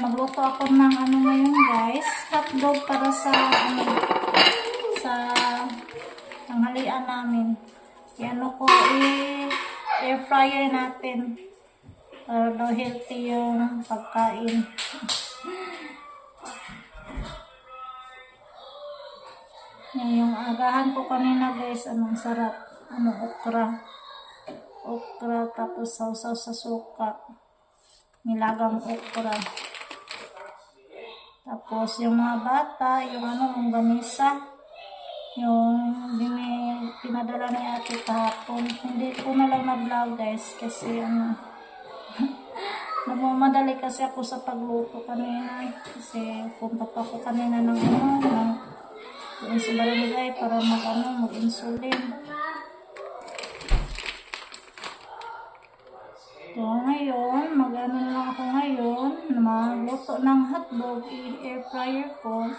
Magluto ako ng ano ngayon guys, hotdog para sa ano, sa tanghalian namin. Yan ako air fryer natin para daw healthy yung pagkain. Yan yung agahan ko kanina guys, anong sarap, ano, okra tapos sausaw sa suka, nilagang okra. Tapos yung mga bata, yung ano, longganisa, yung pinadala ni ate kahapon. Hindi ko na lang na-vlog guys kasi ano, nagmamadali kasi ako sa pagluto kanina. Kasi punta pa ako kanina ng ano, doon sa barangay para mag-insulin. So ngayon, mag-ano na lang ako ngayon, magluto ng hotdog, i-air fryer ko.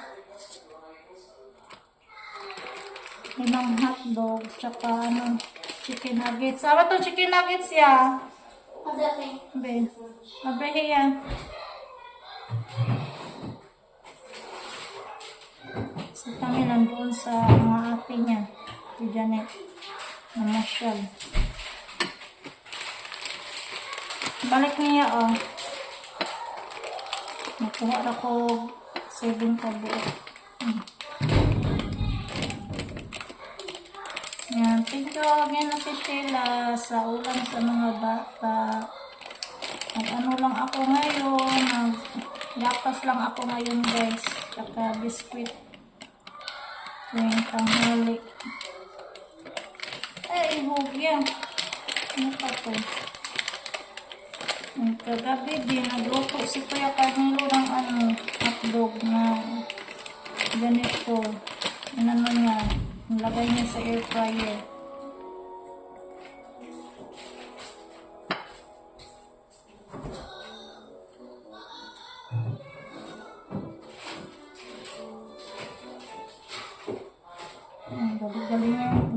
Limang hotdog, tsaka ano, chicken nuggets. Ano to chicken nuggets ya? Be, mabehe yan. So kami nandun sa mga ate niya, si Janet, na masyal. Balik niya oh. Nakuha ako 7 kabuo. Yan, thank you again Ate Sheila sa ulam sa mga bata. Ano lang ako ngayon, gatas lang ako ngayon guys, saka biskuit. Yung tanghali. Ay, hugya. Ano pa to? Kagabi din, nagluto si Kuya Carmelo ng ano, hotdog na ganito. Ano niya, nilagay niya sa air fryer.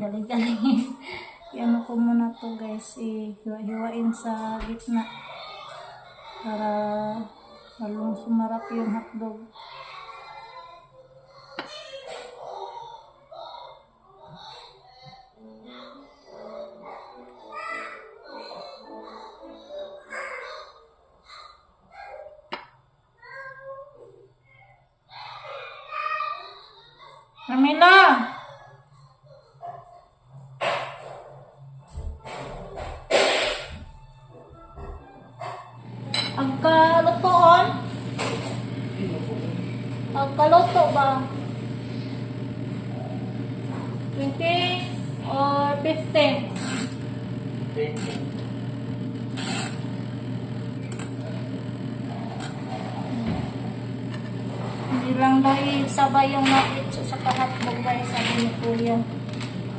Galing-galing. Yan ako muna to guys, hiwa-hiwain sa gitna para lalong sumarap yung hotdog. Camila! Agkalutoon? Agkaluto ba? 20 or 15? 20. Hindi lang daw sabay yung nuggets sa hotdog guys, sabi ni Kuya.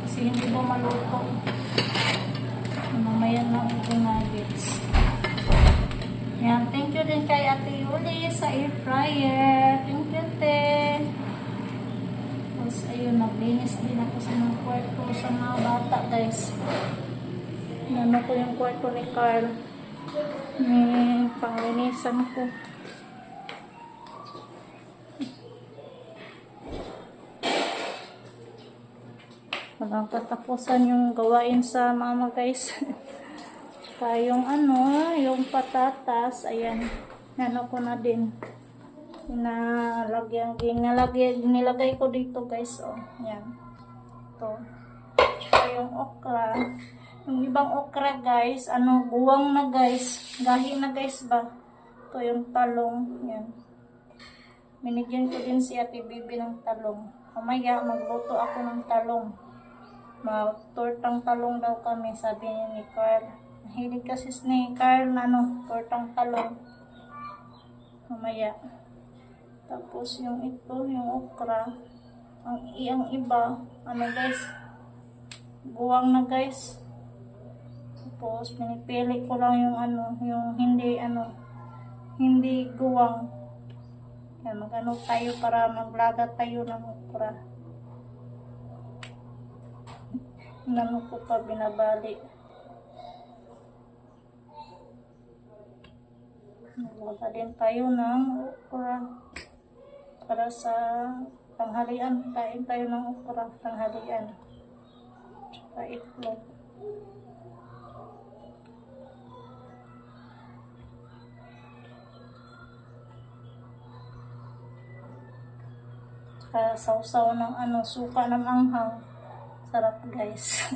Kasi hindi daw maluto. Mamaya lang itong nuggets. Yan, thank you din kay Ate Yuli sa air fryer. Thank you, te. Tapos, ayun, naglinis din ako sa mga kwarto sa mga bata, guys. Nano ko yung kwarto ni Carl. Panglinisan ko. Walang katapusan yung gawain sa mama, guys. Saka yung ano, yung patatas, ayan, nano ko na din. Nilagay ko dito guys, oh, yan. Ito. Saka yung okra. Yung ibang okra guys, ano, buwang na guys. Gahi na guys ba? Ito yung talong, yan. Binigyan ko din si Ate Bibi ng talong. Mamaya, magluto ako ng talong. Tortang talong daw kami, sabi ni Carl. Mahilig kasi ni Carl na ano, tortang talong. Mamaya. Tapos yung ito, yung okra. Ang iba, ano guys, guwang na guys. Tapos pinipili ko lang yung ano, yung hindi guwang. Yan, mag-ano tayo para maglaga tayo ng okra. Nano ko pa binabali. Naglaga din tayo ng okra para sa tanghalian. Kain tayo ng okra tanghalian. Tsaka itlog. Tsaka sausaw ng suka ng anghang. Sarap guys.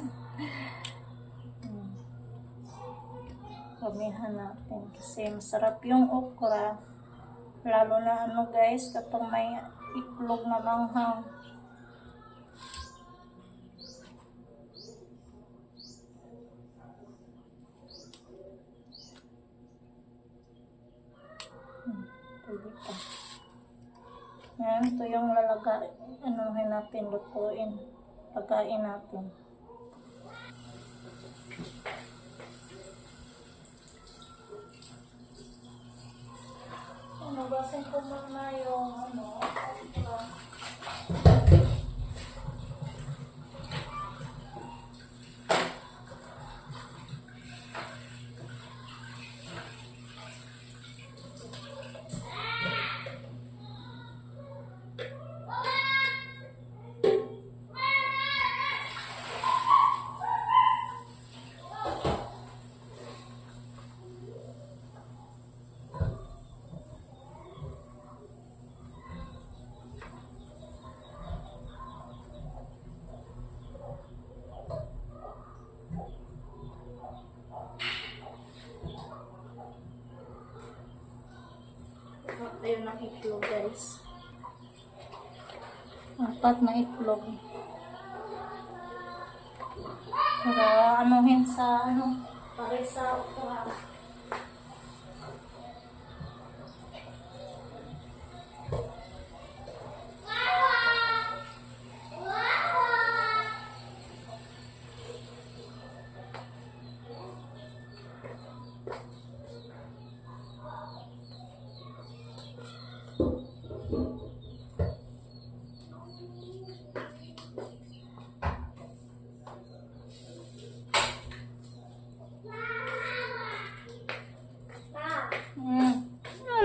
Gamihan natin kasi masarap yung okra. Lalo na guys, kapag may itlog na manghang. Pwede pa. Yan, ito yung lalagay. Anuhin natin, lutuin. Lagain natin. Basin ko muna yung ayun ng itlog guys. 4 na itlog. Para anuhin sa para sa okra.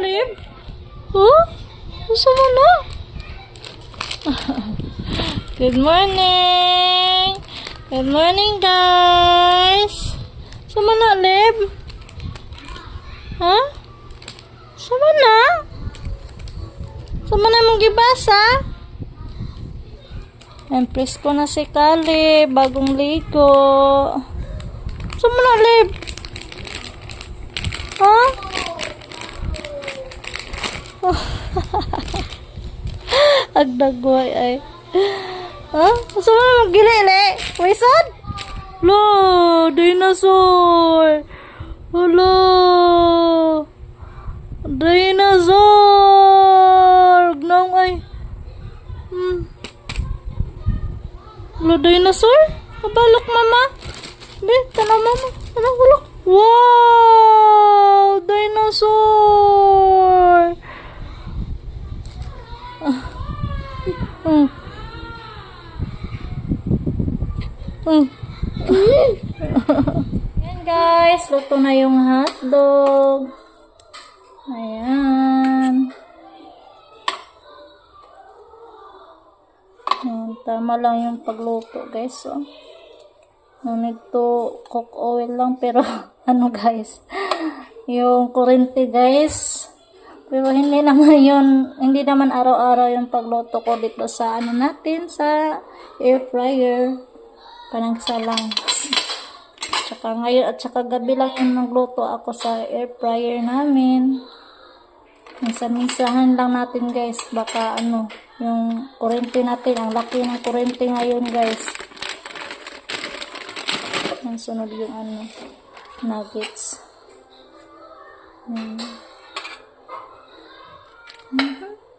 Alip? Huh? Gusto mo na? Good morning! Good morning, guys! Sama na, Alip? Ha? Sama na? Sama na mong gibasa? Empress ko na si Kali, bagong ligo. Sama na, Alip? Ha? Agdagway ay. Ha? Gusto mo na mag-gili-ili? Wisod? Lo, dinosaur. Hello. Dinosaur. Gnong ay. Lo, dinosaur? Kabalok mama. Be, tanong mama. Tanong bulok. Wow! Dinosaur! Ayan guys, luto na yung hotdog. Ayan. Ayan, tama lang yung pagluto guys. Oh. No need to cook oil lang pero guys, yung kurente guys, pero hindi naman araw-araw yung pagluto ko dito sa natin sa air fryer, parang isa lang. Tsaka ngayon at tsaka gabi lang yung nagluto ako sa air fryer namin. Minsan-minsahan lang natin guys, baka yung kurente natin, ang laki ng kurente ngayon guys. Ang sunod yung nuggets.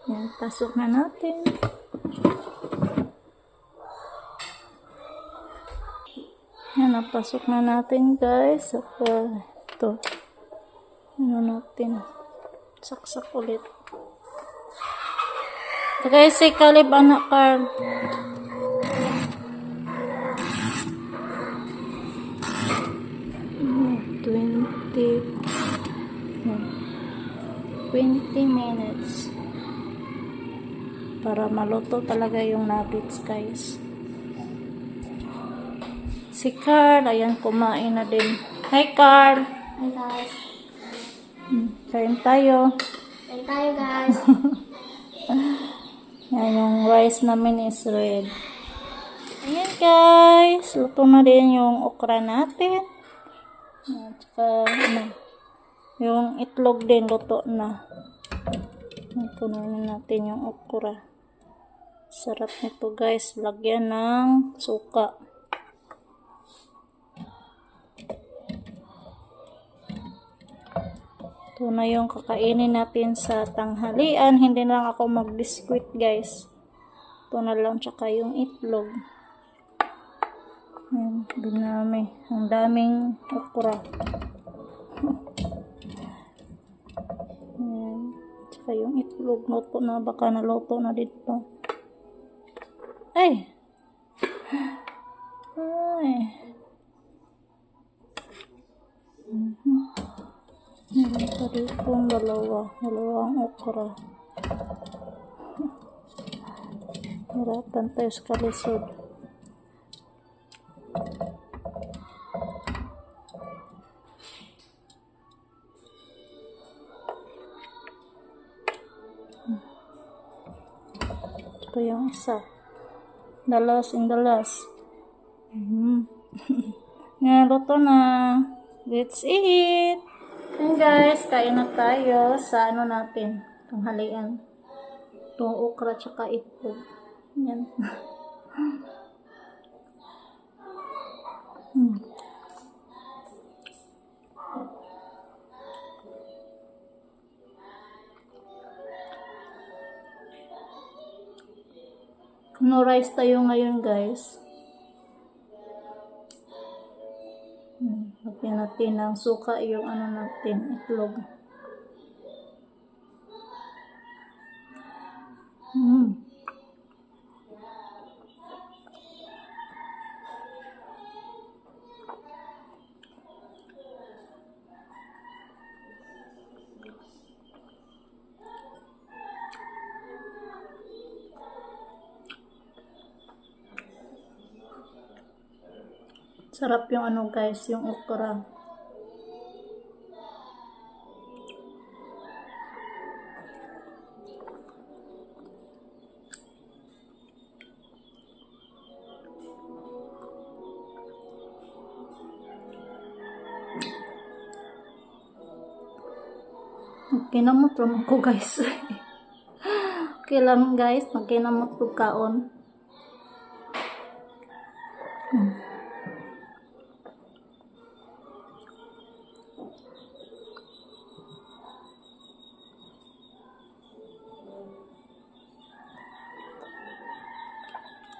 Yan, pasok na natin. Yan, napasok na natin guys. Ito. Natin. Saksak ulit. Ito guys, si Caleb anak Carl. 20 minutes. Para maluto talaga yung nuggets, guys. Si Carl, ayan, kumain na din. Hi, Carl! Hi guys. Kain tayo. Kain tayo guys. Yan, yung rice namin is red. Ayan, guys. Luto na din yung okra natin. At saka, yung itlog din, luto na. Pununin natin yung okra. Sarap nito, guys. Lagyan ng suka. Ito na yung kakainin natin sa tanghalian. Hindi na lang ako mag-biscuit, guys. Ito na lang, tsaka yung itlog. Ayan, binami. Ang daming okra. Ayan, tsaka yung itlog. Luto na, baka naluto na dito. Ay! Ay! Meron pa dito dalawang okra. Hirapan tayo sa kalisod. Ito yung isa. Dalas. Ngayon, luto na. Let's eat! Ayan, guys, kain na tayo sa ano natin, tanghalian. Itong okra tsaka itlog. Yan. No rice tayo ngayon, guys. Lagyan natin ng suka yung ano natin, itlog. Sarap yung ano, guys, yung okra. Magkinamot naman ko, guys. Okay lang, guys, magkinamot ko kaon.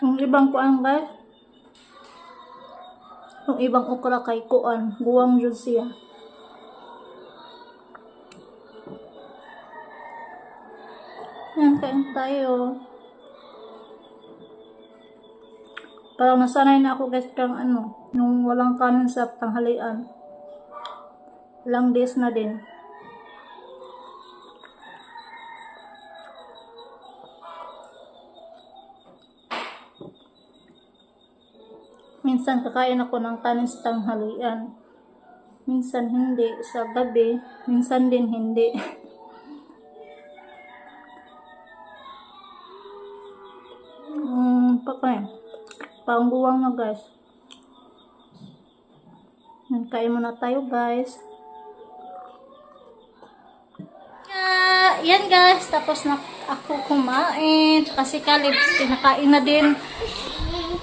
Yung ibang kuan, guys. Yung ibang okra kay kuan, guwang jud siya. Yan, kain tayo. Parang nasanay na ako, guys, kang ano, yung walang kanin sa tanghalian. Ilang days na din. Minsan kakain ako ng kanin sa tanghalian. Minsan hindi. Sa gabi, minsan din hindi. Pangguwang na, guys. Kain muna tayo, guys. Yan, guys. Tapos na ako kumain. Tsaka si Caleb, pinakain na din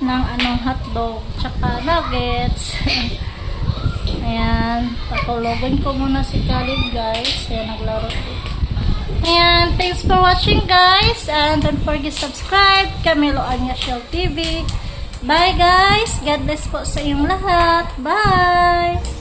ng hotdog. Tsaka nuggets. Ayan. Patulogin ko muna si Caleb, guys. Ayan, naglaro. Ayan. Thanks for watching, guys. And don't forget to subscribe. Camilo Anya Show TV. Bye, guys. God bless po sa inyong lahat. Bye!